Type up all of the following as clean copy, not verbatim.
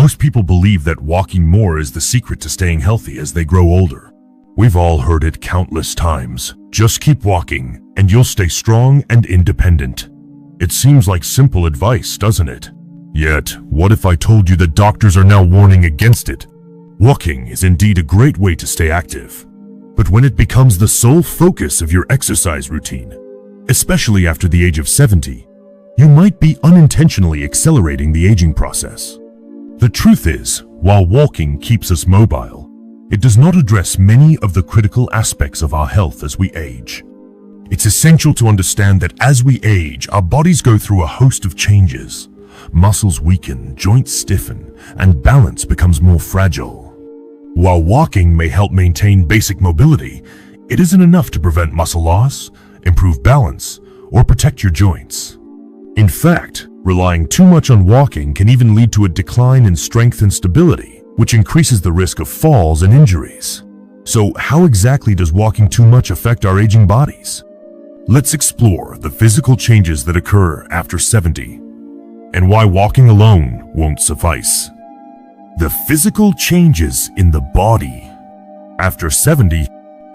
Most people believe that walking more is the secret to staying healthy as they grow older. We've all heard it countless times. Just keep walking, and you'll stay strong and independent. It seems like simple advice, doesn't it? Yet, what if I told you that doctors are now warning against it? Walking is indeed a great way to stay active. But when it becomes the sole focus of your exercise routine, especially after the age of 70, you might be unintentionally accelerating the aging process. The truth is, while walking keeps us mobile, it does not address many of the critical aspects of our health as we age. It's essential to understand that as we age, our bodies go through a host of changes. Muscles weaken, joints stiffen, and balance becomes more fragile. While walking may help maintain basic mobility, it isn't enough to prevent muscle loss, improve balance, or protect your joints. In fact, relying too much on walking can even lead to a decline in strength and stability, which increases the risk of falls and injuries. So how exactly does walking too much affect our aging bodies? Let's explore the physical changes that occur after 70 and why walking alone won't suffice. The physical changes in the body. After 70,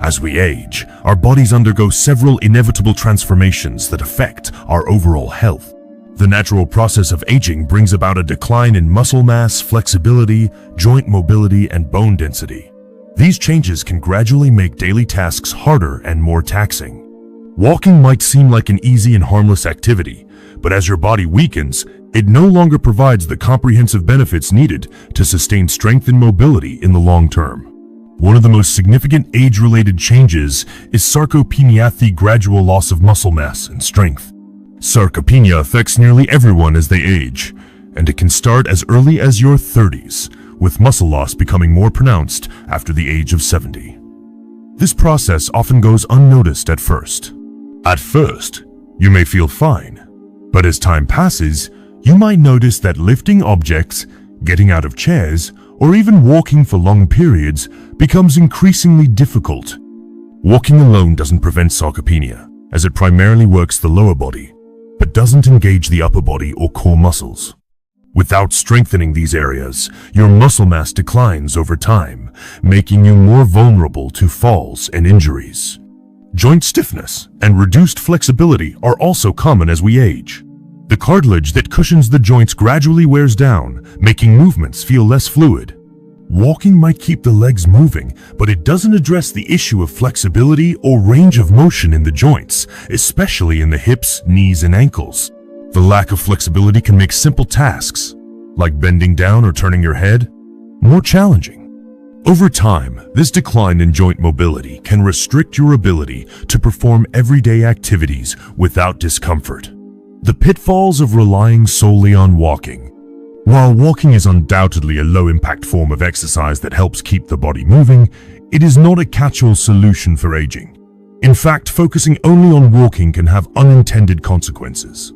as we age, our bodies undergo several inevitable transformations that affect our overall health. The natural process of aging brings about a decline in muscle mass, flexibility, joint mobility, and bone density. These changes can gradually make daily tasks harder and more taxing. Walking might seem like an easy and harmless activity, but as your body weakens, it no longer provides the comprehensive benefits needed to sustain strength and mobility in the long term. One of the most significant age-related changes is sarcopenia, the gradual loss of muscle mass and strength. Sarcopenia affects nearly everyone as they age, and it can start as early as your 30s, with muscle loss becoming more pronounced after the age of 70. This process often goes unnoticed at first. At first, you may feel fine, but as time passes, you might notice that lifting objects, getting out of chairs, or even walking for long periods becomes increasingly difficult. Walking alone doesn't prevent sarcopenia, as it primarily works the lower body, but doesn't engage the upper body or core muscles. Without strengthening these areas, your muscle mass declines over time, making you more vulnerable to falls and injuries. Joint stiffness and reduced flexibility are also common as we age. The cartilage that cushions the joints gradually wears down, making movements feel less fluid. Walking might keep the legs moving, but it doesn't address the issue of flexibility or range of motion in the joints, especially in the hips, knees, and ankles. The lack of flexibility can make simple tasks, like bending down or turning your head, more challenging. Over time, this decline in joint mobility can restrict your ability to perform everyday activities without discomfort. The pitfalls of relying solely on walking. While walking is undoubtedly a low-impact form of exercise that helps keep the body moving, it is not a catch-all solution for aging. In fact, focusing only on walking can have unintended consequences.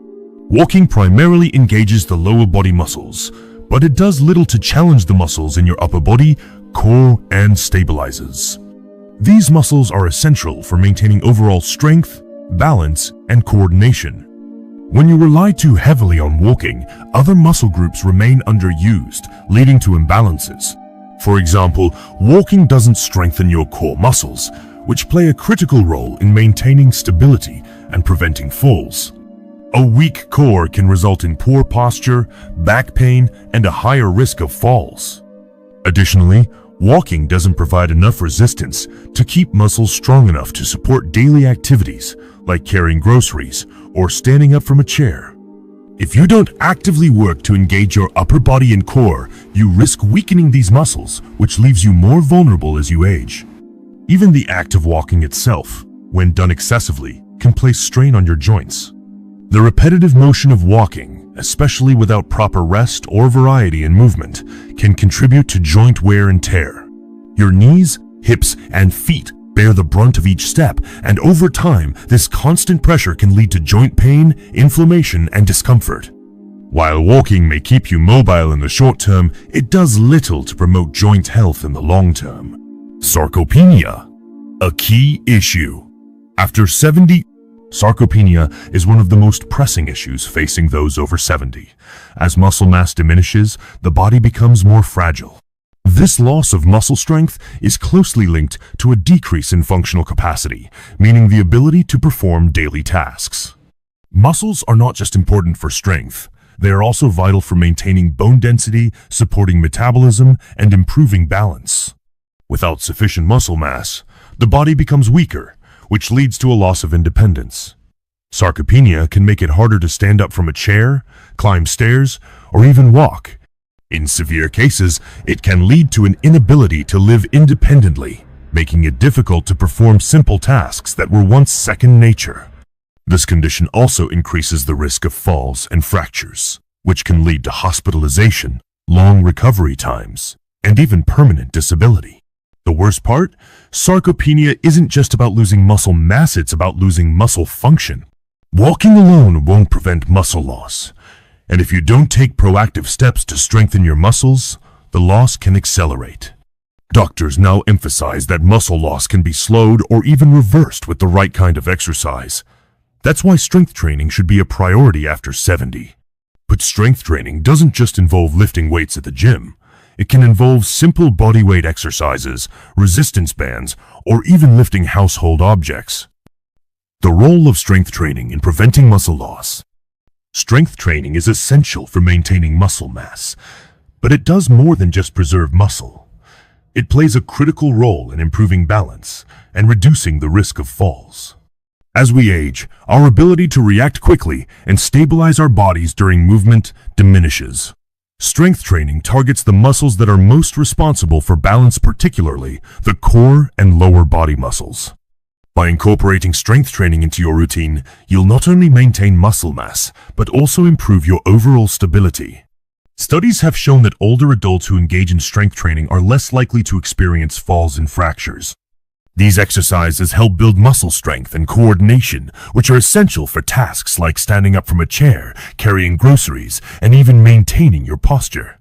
Walking primarily engages the lower body muscles, but it does little to challenge the muscles in your upper body, core, and stabilizers. These muscles are essential for maintaining overall strength, balance, and coordination. When you rely too heavily on walking, other muscle groups remain underused, leading to imbalances. For example, walking doesn't strengthen your core muscles, which play a critical role in maintaining stability and preventing falls. A weak core can result in poor posture, back pain, and a higher risk of falls. Additionally, walking doesn't provide enough resistance to keep muscles strong enough to support daily activities like carrying groceries or standing up from a chair. If you don't actively work to engage your upper body and core, you risk weakening these muscles, which leaves you more vulnerable as you age. Even the act of walking itself, when done excessively, can place strain on your joints. The repetitive motion of walking, especially without proper rest or variety in movement, can contribute to joint wear and tear. Your knees, hips, and feet bear the brunt of each step, and over time, this constant pressure can lead to joint pain, inflammation, and discomfort. While walking may keep you mobile in the short term, it does little to promote joint health in the long term. Sarcopenia, a key issue. After 70, Sarcopenia is one of the most pressing issues facing those over 70. As muscle mass diminishes, the body becomes more fragile. This loss of muscle strength is closely linked to a decrease in functional capacity, meaning the ability to perform daily tasks. Muscles are not just important for strength, they are also vital for maintaining bone density, supporting metabolism, and improving balance. Without sufficient muscle mass, the body becomes weaker, which leads to a loss of independence. Sarcopenia can make it harder to stand up from a chair, climb stairs, or even walk. In severe cases, it can lead to an inability to live independently, making it difficult to perform simple tasks that were once second nature. This condition also increases the risk of falls and fractures, which can lead to hospitalization, long recovery times, and even permanent disability. The worst part? Sarcopenia isn't just about losing muscle mass, it's about losing muscle function. Walking alone won't prevent muscle loss, and if you don't take proactive steps to strengthen your muscles, the loss can accelerate. Doctors now emphasize that muscle loss can be slowed or even reversed with the right kind of exercise. That's why strength training should be a priority after 70. But strength training doesn't just involve lifting weights at the gym. It can involve simple bodyweight exercises, resistance bands, or even lifting household objects. The role of strength training in preventing muscle loss. Strength training is essential for maintaining muscle mass, but it does more than just preserve muscle. It plays a critical role in improving balance and reducing the risk of falls. As we age, our ability to react quickly and stabilize our bodies during movement diminishes. Strength training targets the muscles that are most responsible for balance, particularly the core and lower body muscles. By incorporating strength training into your routine, you'll not only maintain muscle mass, but also improve your overall stability. Studies have shown that older adults who engage in strength training are less likely to experience falls and fractures. These exercises help build muscle strength and coordination, which are essential for tasks like standing up from a chair, carrying groceries, and even maintaining your posture.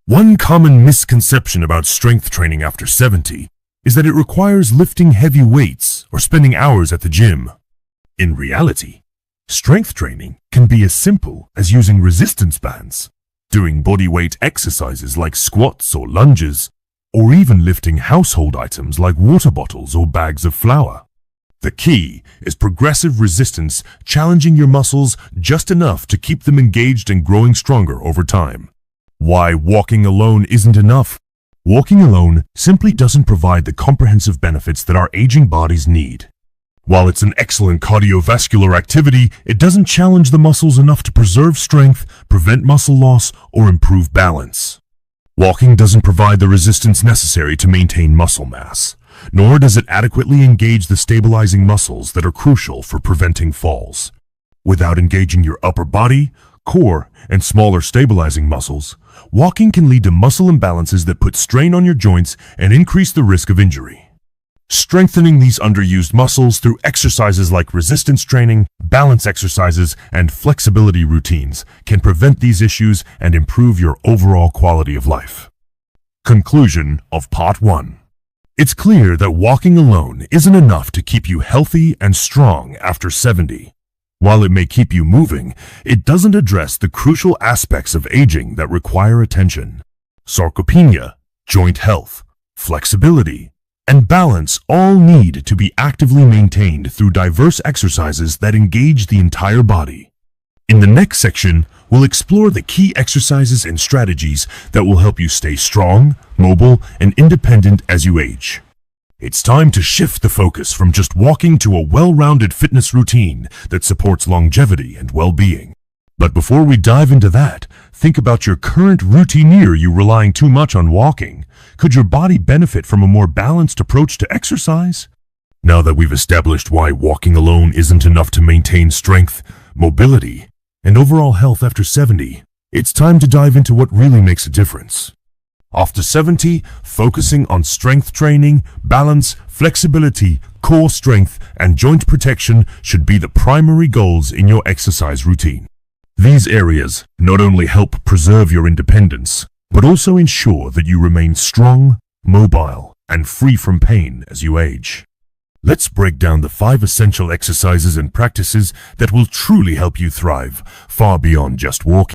One common misconception about strength training after 70 is that it requires lifting heavy weights or spending hours at the gym. In reality, strength training can be as simple as using resistance bands, doing bodyweight exercises like squats or lunges, or even lifting household items like water bottles or bags of flour. The key is progressive resistance, challenging your muscles just enough to keep them engaged and growing stronger over time. Why walking alone isn't enough? Walking alone simply doesn't provide the comprehensive benefits that our aging bodies need. While it's an excellent cardiovascular activity, it doesn't challenge the muscles enough to preserve strength, prevent muscle loss, or improve balance. Walking doesn't provide the resistance necessary to maintain muscle mass, nor does it adequately engage the stabilizing muscles that are crucial for preventing falls. Without engaging your upper body, core, and smaller stabilizing muscles, walking can lead to muscle imbalances that put strain on your joints and increase the risk of injury. Strengthening these underused muscles through exercises like resistance training, balance exercises, and flexibility routines can prevent these issues and improve your overall quality of life. Conclusion of Part 1. It's clear that walking alone isn't enough to keep you healthy and strong after 70. While it may keep you moving, it doesn't address the crucial aspects of aging that require attention. Sarcopenia, joint health, flexibility, and balance all need to be actively maintained through diverse exercises that engage the entire body. In the next section, we'll explore the key exercises and strategies that will help you stay strong, mobile, and independent as you age. It's time to shift the focus from just walking to a well-rounded fitness routine that supports longevity and well-being. But before we dive into that, think about your current routine. Are you relying too much on walking? Could your body benefit from a more balanced approach to exercise? Now that we've established why walking alone isn't enough to maintain strength, mobility, and overall health after 70, it's time to dive into what really makes a difference. After 70, focusing on strength training, balance, flexibility, core strength, and joint protection should be the primary goals in your exercise routine. These areas not only help preserve your independence, but also ensure that you remain strong, mobile, and free from pain as you age. Let's break down the 5 essential exercises and practices that will truly help you thrive, far beyond just walking.